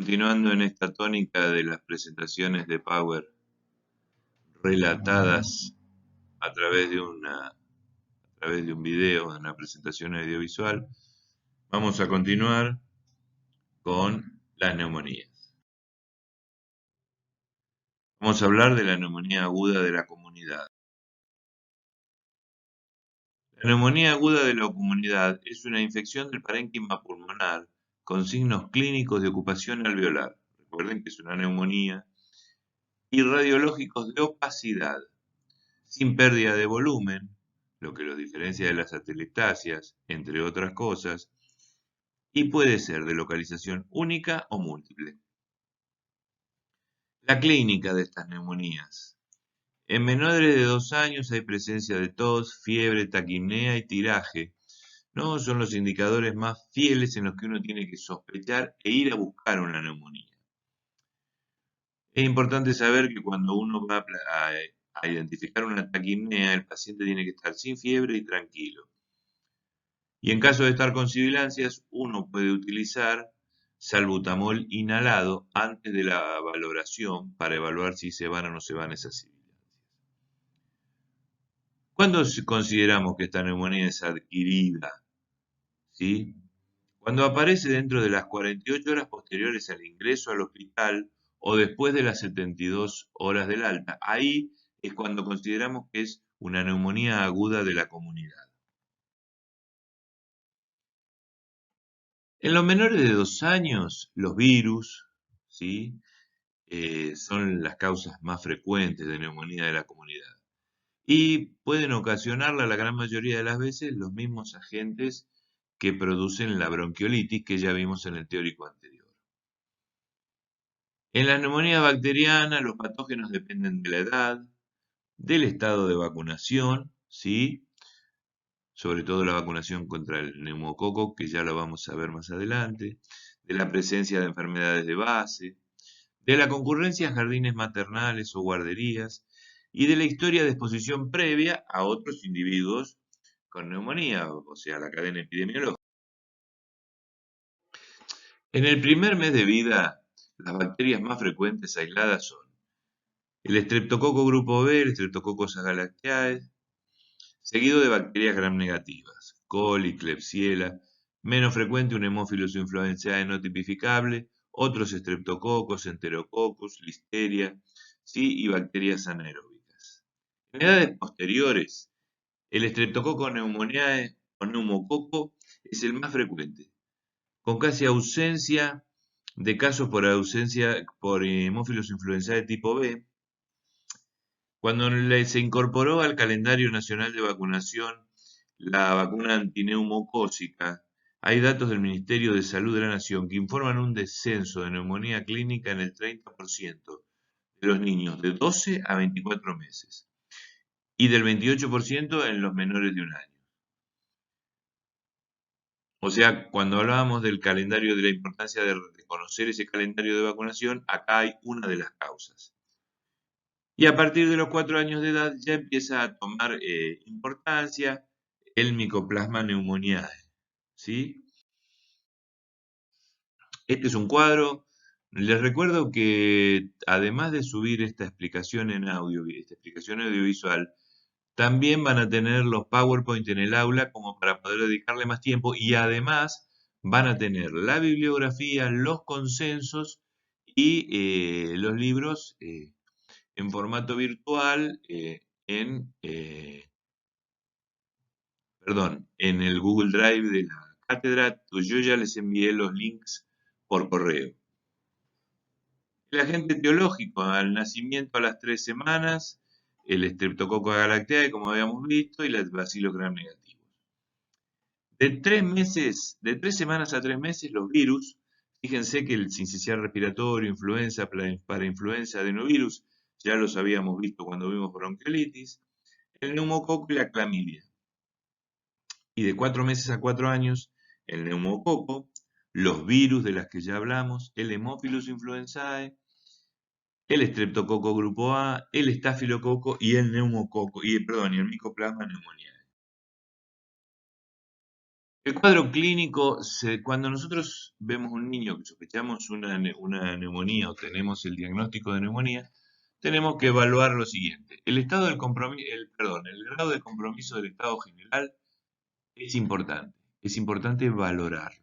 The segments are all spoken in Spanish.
Continuando en esta tónica de las presentaciones de Power relatadas a través de un video, una presentación audiovisual, vamos a continuar con las neumonías. Vamos a hablar de la neumonía aguda de la comunidad. La neumonía aguda de la comunidad es una infección del parénquima pulmonar con signos clínicos de ocupación alveolar. Recuerden que es una neumonía. Y radiológicos de opacidad, sin pérdida de volumen, lo que los diferencia de las atelectasias, entre otras cosas, y puede ser de localización única o múltiple. La clínica de estas neumonías. En menores de 2 años hay presencia de tos, fiebre, taquipnea y tiraje. No son los indicadores más fieles en los que uno tiene que sospechar e ir a buscar una neumonía. Es importante saber que cuando uno va a identificar una taquipnea, el paciente tiene que estar sin fiebre y tranquilo. Y en caso de estar con sibilancias, uno puede utilizar salbutamol inhalado antes de la valoración para evaluar si se van o no se van esas sibilancias. ¿Cuándo consideramos que esta neumonía es adquirida? ¿Sí? Cuando aparece dentro de las 48 horas posteriores al ingreso al hospital o después de las 72 horas del alta. Ahí es cuando consideramos que es una neumonía aguda de la comunidad. En los menores de 2 años, los virus, ¿sí? Son las causas más frecuentes de neumonía de la comunidad. Y pueden ocasionarla la gran mayoría de las veces los mismos agentes que producen la bronquiolitis que ya vimos en el teórico anterior. En la neumonía bacteriana, los patógenos dependen de la edad, del estado de vacunación, ¿sí? Sobre todo la vacunación contra el neumococo, que ya lo vamos a ver más adelante, de la presencia de enfermedades de base, de la concurrencia a jardines maternales o guarderías, y de la historia de exposición previa a otros individuos con neumonía, o sea, la cadena epidemiológica. En el primer mes de vida, las bacterias más frecuentes aisladas son el Streptococo grupo B, el Streptococcus agalactiae, seguido de bacterias gram negativas, coli, Klebsiella, menos frecuente un Haemophilus influenzae no tipificable, otros Streptococos, Enterococcus, Listeria, sí, y bacterias anaeróbicas. En edades posteriores, el Streptococo pneumoniae o neumococo es el más frecuente, con casi ausencia de casos por Haemophilus influenzae tipo B. Cuando se incorporó al calendario nacional de vacunación la vacuna antineumocócica, hay datos del Ministerio de Salud de la Nación que informan un descenso de neumonía clínica en el 30% de los niños de 12 a 24 meses y del 28% en los menores de 1 año. O sea, cuando hablábamos del calendario, de la importancia de conocer ese calendario de vacunación, acá hay una de las causas. Y a partir de los 4 años de edad ya empieza a tomar importancia el Mycoplasma pneumoniae, ¿sí? Este es un cuadro. Les recuerdo que además de subir esta explicación en audio, esta explicación audiovisual, también van a tener los PowerPoint en el aula como para poder dedicarle más tiempo y además van a tener la bibliografía, los consensos y los libros en formato virtual en el Google Drive de la cátedra. Yo ya les envié los links por correo. El agente etiológico al nacimiento a las 3 semanas, el Streptococcus agalactiae, como habíamos visto, y los bacilos gram negativos. De 3 semanas a 3 meses, los virus, fíjense que el sincicial respiratorio, influenza, parainfluenza, adenovirus, ya los habíamos visto cuando vimos bronquiolitis, el neumococo y la clamidia. Y de 4 meses a 4 años, el neumococo, los virus de las que ya hablamos, el Haemophilus influenzae, el Streptococo grupo A, el estafilococo y el neumococo, y el Mycoplasma pneumoniae. El cuadro clínico, cuando nosotros vemos un niño que sospechamos una neumonía o tenemos el diagnóstico de neumonía, tenemos que evaluar lo siguiente. El estado del compromiso, el grado de compromiso del estado general es importante. Es importante valorarlo.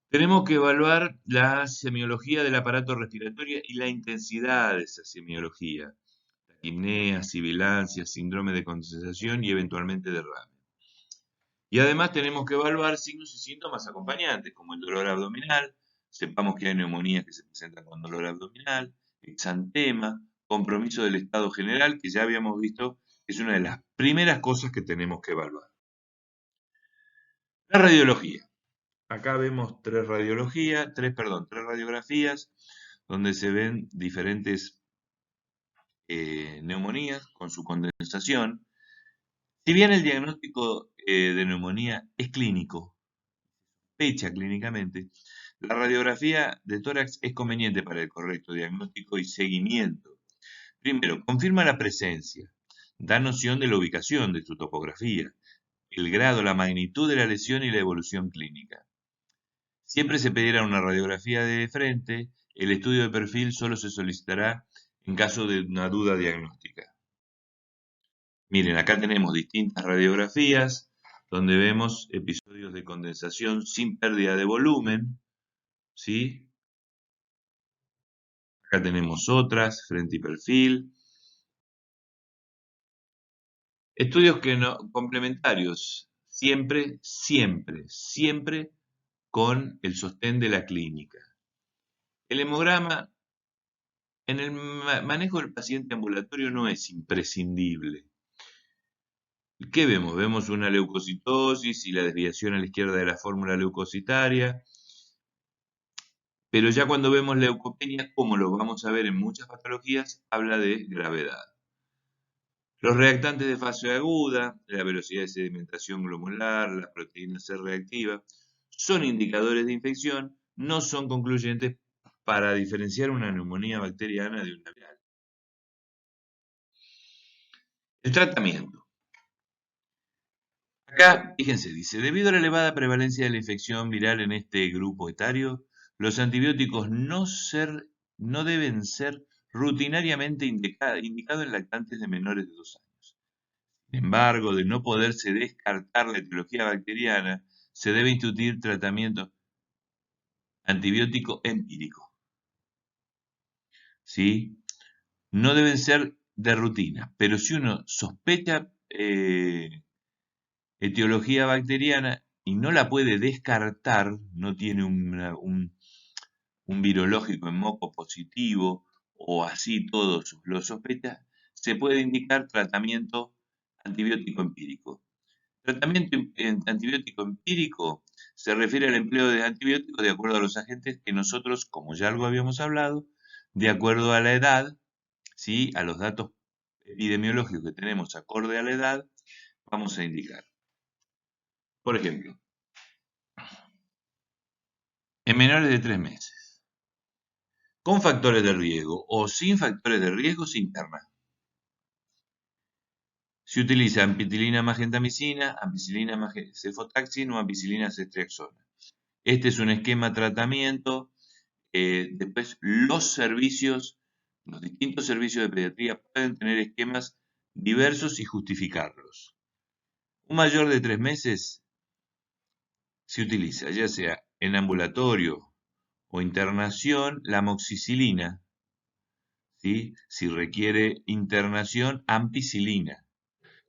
Tenemos que evaluar la semiología del aparato respiratorio y la intensidad de esa semiología. Taquipnea, sibilancia, síndrome de condensación y eventualmente derrame. Y además tenemos que evaluar signos y síntomas acompañantes, como el dolor abdominal. Sepamos que hay neumonías que se presentan con dolor abdominal, exantema, compromiso del estado general, que ya habíamos visto que es una de las primeras cosas que tenemos que evaluar. La radiología. Acá vemos tres radiografías donde se ven diferentes neumonías con su condensación. Si bien el diagnóstico de neumonía es clínico, fecha clínicamente, la radiografía de tórax es conveniente para el correcto diagnóstico y seguimiento. Primero, confirma la presencia, da noción de la ubicación de su topografía, el grado, la magnitud de la lesión y la evolución clínica. Siempre se pedirá una radiografía de frente, el estudio de perfil solo se solicitará en caso de una duda diagnóstica. Miren, acá tenemos distintas radiografías donde vemos episodios de condensación sin pérdida de volumen, ¿sí? Acá tenemos otras, frente y perfil. Estudios complementarios, siempre, siempre, siempre con el sostén de la clínica. El hemograma en el manejo del paciente ambulatorio no es imprescindible. ¿Qué vemos? Vemos una leucocitosis y la desviación a la izquierda de la fórmula leucocitaria. Pero ya cuando vemos leucopenia, como lo vamos a ver en muchas patologías, habla de gravedad. Los reactantes de fase aguda, la velocidad de sedimentación glomerular, la proteína C reactiva, son indicadores de infección, no son concluyentes para diferenciar una neumonía bacteriana de una viral. El tratamiento. Acá, fíjense, dice, debido a la elevada prevalencia de la infección viral en este grupo etario, los antibióticos no deben ser rutinariamente indicados en lactantes de menores de 2 años. Sin embargo, de no poderse descartar la etiología bacteriana, se debe instituir tratamiento antibiótico empírico. ¿Sí? No deben ser de rutina, pero si uno sospecha etiología bacteriana y no la puede descartar, no tiene un virológico en moco positivo o así todos lo sospechan, se puede indicar tratamiento antibiótico empírico. Tratamiento antibiótico empírico se refiere al empleo de antibióticos de acuerdo a los agentes que nosotros, como ya algo habíamos hablado, de acuerdo a la edad, ¿sí? A los datos epidemiológicos que tenemos acorde a la edad, vamos a indicar. Por ejemplo, en menores de 3 meses, con factores de riesgo o sin factores de riesgo se interna. Se utiliza ampicilina gentamicina, ampicilina cefotaxin o ampicilina ceftriaxona. Este es un esquema de tratamiento. Después, los distintos servicios de pediatría pueden tener esquemas diversos y justificarlos. Un mayor de 3 meses se utiliza, ya sea en ambulatorio o internación, la amoxicilina. ¿Sí? Si requiere internación, ampicilina.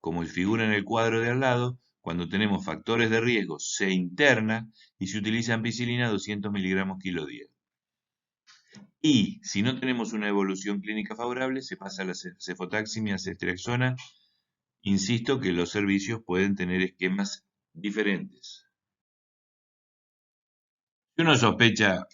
Como figura en el cuadro de al lado, cuando tenemos factores de riesgo se interna y se utiliza ampicilina 200 miligramos kilo día. Y si no tenemos una evolución clínica favorable, se pasa a la cefotaximia ceftriaxona. Insisto que los servicios pueden tener esquemas diferentes. Si uno sospecha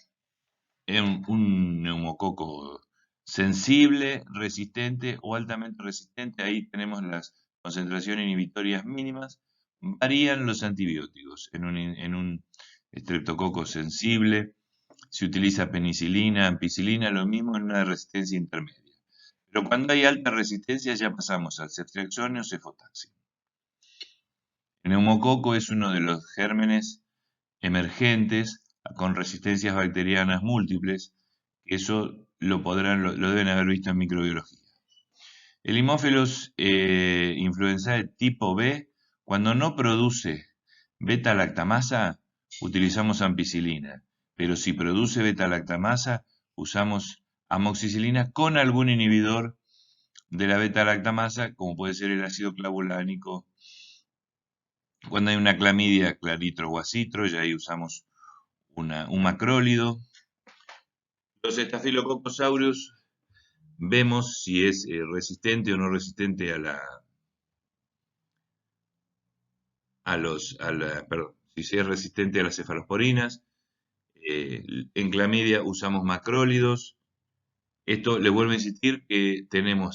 en un neumococo sensible, resistente o altamente resistente, ahí tenemos las concentraciones inhibitorias mínimas, varían los antibióticos. En un estreptococo sensible se utiliza penicilina, ampicilina, lo mismo en una resistencia intermedia. Pero cuando hay alta resistencia ya pasamos al ceftriaxona o cefotaxima. El neumococo es uno de los gérmenes emergentes con resistencias bacterianas múltiples, que eso lo deben haber visto en microbiología. El Haemophilus influenzae tipo B, cuando no produce beta-lactamasa, utilizamos ampicilina, pero si produce beta-lactamasa, usamos amoxicilina con algún inhibidor de la beta-lactamasa, como puede ser el ácido clavulánico. Cuando hay una clamidia, claritro o acitro, y ahí usamos un macrólido. Los Staphylococcus aureus vemos si es resistente o no resistente perdón, si es resistente a las cefalosporinas. En clamidia usamos macrólidos. Esto le vuelvo a insistir que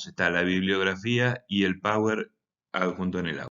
está la bibliografía y el power adjunto en el audio.